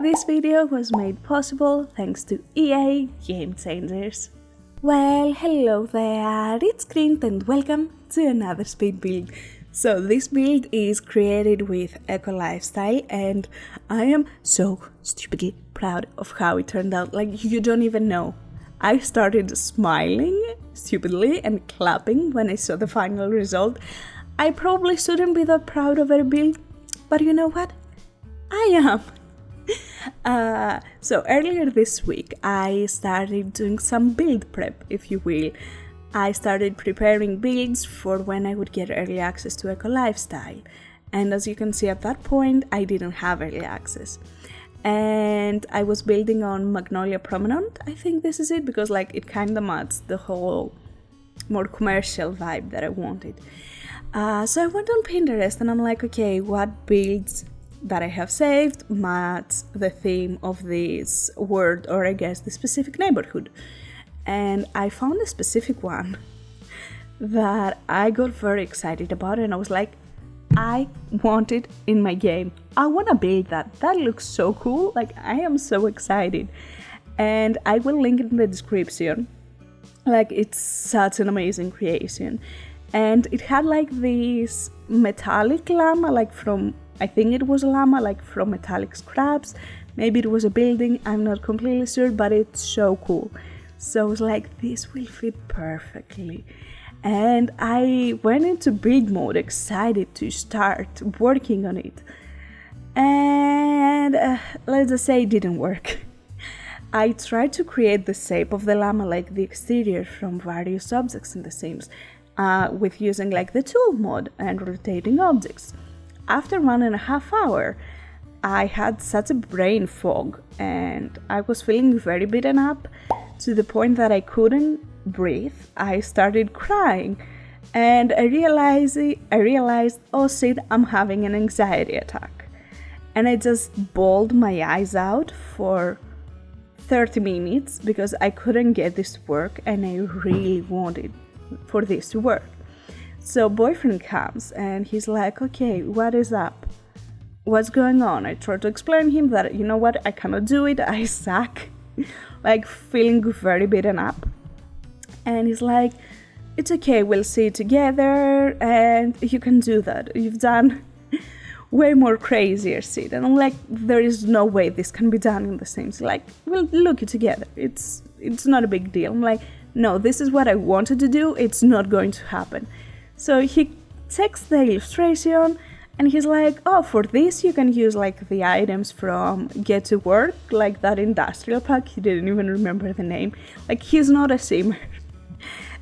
This video was made possible thanks to EA Game Changers. Well, hello there, it's Kriint and welcome to another speed build. So this build is created with Eco Lifestyle and I am so stupidly proud of how it turned out, like you don't even know. I started smiling stupidly and clapping when I saw the final result. I probably shouldn't be that proud of our build, but you know what? I am. So earlier this week I started doing some build prep, if you will. I started preparing builds for when I would get early access to Eco Lifestyle, and as you can see at that point I didn't have early access, and I was building on Magnolia Promenade. I think this is it because like it kinda matches the whole more commercial vibe that I wanted. So I went on Pinterest and I'm like, okay, what builds that I have saved match the theme of this word, or I guess the specific neighborhood. And I found a specific one that I got very excited about, and I was like, I want it in my game. I want to build that. That looks so cool. Like, I am so excited. And I will link it in the description. Like, it's such an amazing creation. And it had like this metallic llama, like from, I think it was a llama, like from metallic scraps. Maybe it was a building, I'm not completely sure, but it's so cool. So I was like, this will fit perfectly. And I went into build mode, excited to start working on it. And let's just say it didn't work. I tried to create the shape of the llama, like the exterior from various objects in The Sims, with using like the tool mode and rotating objects. After 1.5 hours, I had such a brain fog and I was feeling very beaten up to the point that I couldn't breathe. I started crying and I realized, oh shit, I'm having an anxiety attack. And I just bawled my eyes out for 30 minutes because I couldn't get this to work and I really wanted for this to work. So boyfriend comes and he's like, okay, what is up? What's going on? I tried to explain him that, you know what, I cannot do it, I suck. Like feeling very beaten up. And he's like, it's okay, we'll see it together and you can do that. You've done way more crazier shit. And I'm like, there is no way this can be done in The Sims. Like, we'll look it together. It's not a big deal. I'm like, no, this is what I wanted to do. It's not going to happen. So he takes the illustration and he's like, oh, for this you can use like the items from Get to Work, like that industrial pack. He didn't even remember the name. Like, he's not a simmer.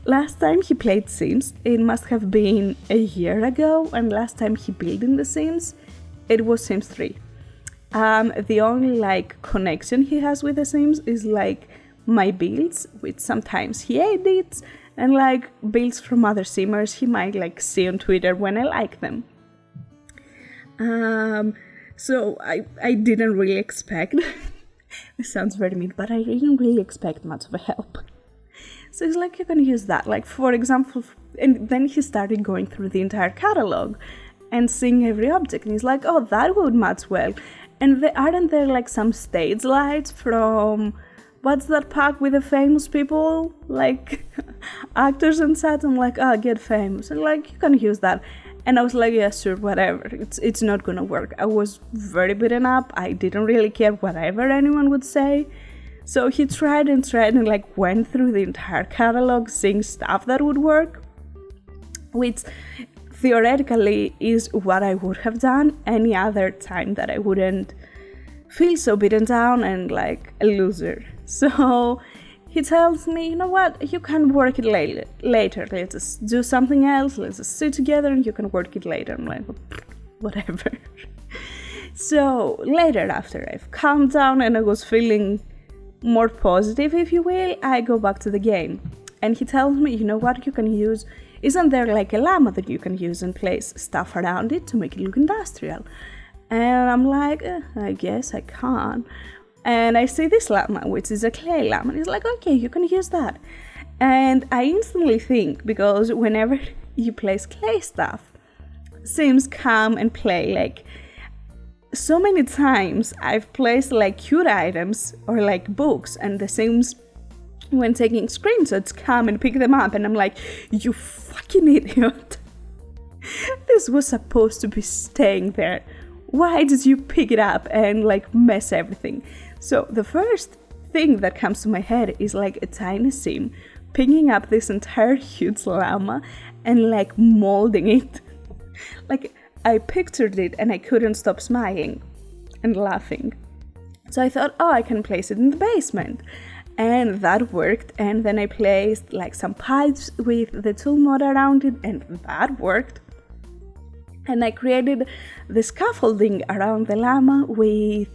Last time he played Sims, it must have been a year ago, and last time he built in The Sims, it was Sims 3. The only like connection he has with The Sims is like my builds, which sometimes he edits, and like builds from other simmers he might like see on Twitter when I like them. So I didn't really expect, this sounds very mean, but I didn't really expect much of a help. So he's like, you can use that, like for example, and then he started going through the entire catalog and seeing every object, and he's like, oh, that would match well. And aren't there like some stage lights from, what's that pack with the famous people, like actors and such? I'm like, oh, Get Famous, and like, you can use that. And I was like, yeah, sure, whatever, it's not gonna work. I was very beaten up, I didn't really care whatever anyone would say. So he tried and like went through the entire catalog seeing stuff that would work, which theoretically is what I would have done any other time that I wouldn't feel so beaten down and like a loser. So he tells me, you know what, you can work it later. Let's just do something else. Let's just sit together and you can work it later. I'm like, whatever. So later, after I've calmed down and I was feeling more positive, if you will, I go back to the game. And he tells me, you know what, you can use, isn't there like a llama that you can use and place stuff around it to make it look industrial? And I'm like, I guess I can. And I see this llama, which is a clay llama, and he's like, okay, you can use that. And I instantly think, because whenever you place clay stuff, Sims come and play like so many times I've placed like cute items or like books, and the Sims, when taking screenshots, come and pick them up, and I'm like, you fucking idiot. This was supposed to be staying there. Why did you pick it up and like mess everything? So the first thing that comes to my head is like a tiny Sim picking up this entire huge llama and like molding it. Like, I pictured it and I couldn't stop smiling and laughing. So I thought, oh, I can place it in the basement. And that worked. And then I placed like some pipes with the tool mod around it, and that worked. And I created the scaffolding around the llama with,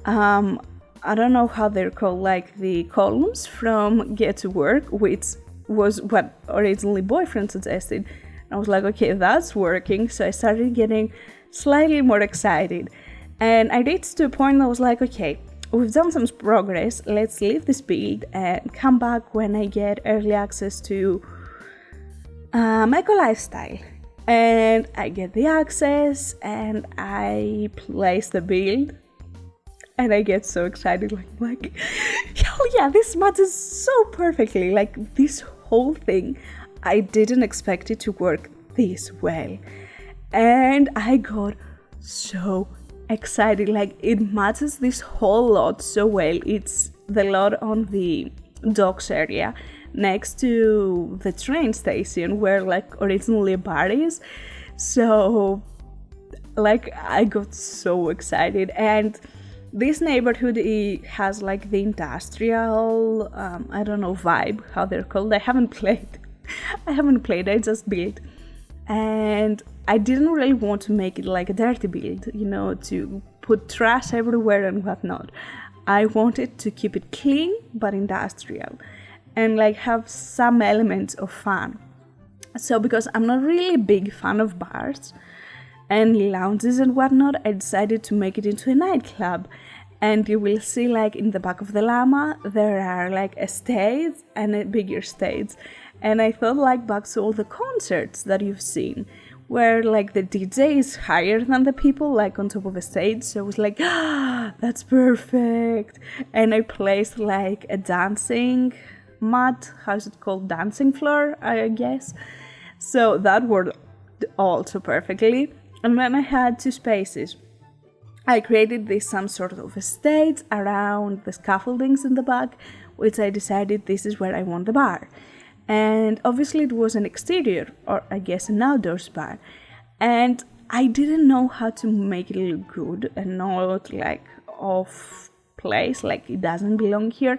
I don't know how they're called, like the columns from Get to Work, which was what originally boyfriend suggested. I was like, okay, that's working. So I started getting slightly more excited. And I reached to a point that I was like, okay, we've done some progress. Let's leave this build and come back when I get early access to Eco Lifestyle. And I get the access and I place the build. And I get so excited, like, oh yeah, this matches so perfectly. Like, this whole thing, I didn't expect it to work this well. And I got so excited. Like, it matches this whole lot so well. It's the lot on the docks area next to the train station where like originally a bar is. So like, I got so excited. And this neighborhood, it has like the industrial, I don't know, vibe, how they're called. I haven't played, I just built. And I didn't really want to make it like a dirty build, you know, to put trash everywhere and whatnot. I wanted to keep it clean, but industrial, and like have some elements of fun. So because I'm not really a big fan of bars and lounges and whatnot, I decided to make it into a nightclub. And you will see like in the back of the llama, there are like a stage and a bigger stage. And I thought like back to all the concerts that you've seen, where like the DJ is higher than the people, like on top of a stage. So I was like, ah, that's perfect. And I placed like a dancing mat, how's it called? Dancing floor, I guess. So that worked also perfectly. And then I had two spaces. I created this some sort of a stage around the scaffoldings in the back, which I decided this is where I want the bar. And obviously it was an exterior, or I guess an outdoors bar. And I didn't know how to make it look good and not like off place, like it doesn't belong here.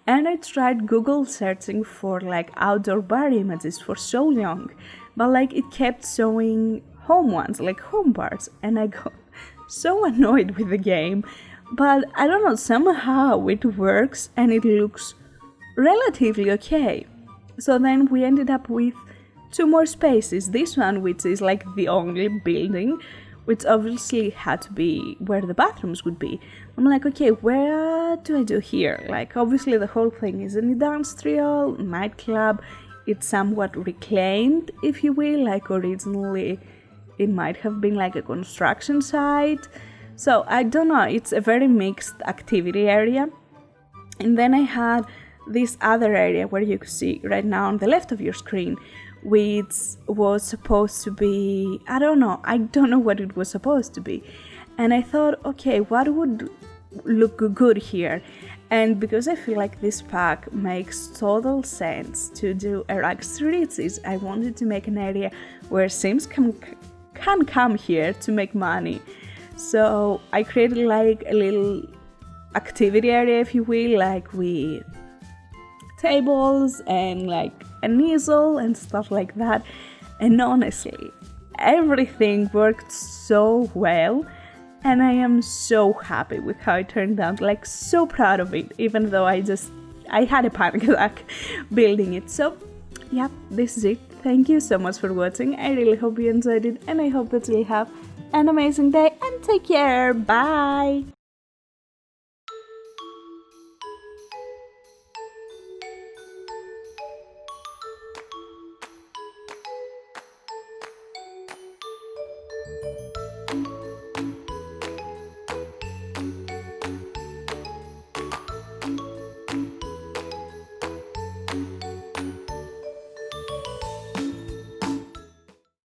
And I tried Google searching for like outdoor bar images for so long, but like it kept showing home ones, like home bars, and I got so annoyed with the game. But I don't know, somehow it works and it looks relatively okay. So then we ended up with two more spaces. This one, which is like the only building, which obviously had to be where the bathrooms would be. I'm like, okay, where do I do here? Like, obviously the whole thing is an industrial nightclub. It's somewhat reclaimed, if you will, like originally it might have been like a construction site. So I don't know, it's a very mixed activity area. And then I had this other area where you can see right now on the left of your screen, which was supposed to be, I don't know what it was supposed to be. And I thought, okay, what would look good here? And because I feel like this pack makes total sense to do a rags to riches, I wanted to make an area where Sims can come here to make money. So I created like a little activity area, if you will, like with tables and like an easel and stuff like that. And honestly, everything worked so well, and I am so happy with how it turned out, like so proud of it, even though I had a panic attack building it. So yeah, this is it. Thank you so much for watching. I really hope you enjoyed it, and I hope that you'll have an amazing day and take care. Bye.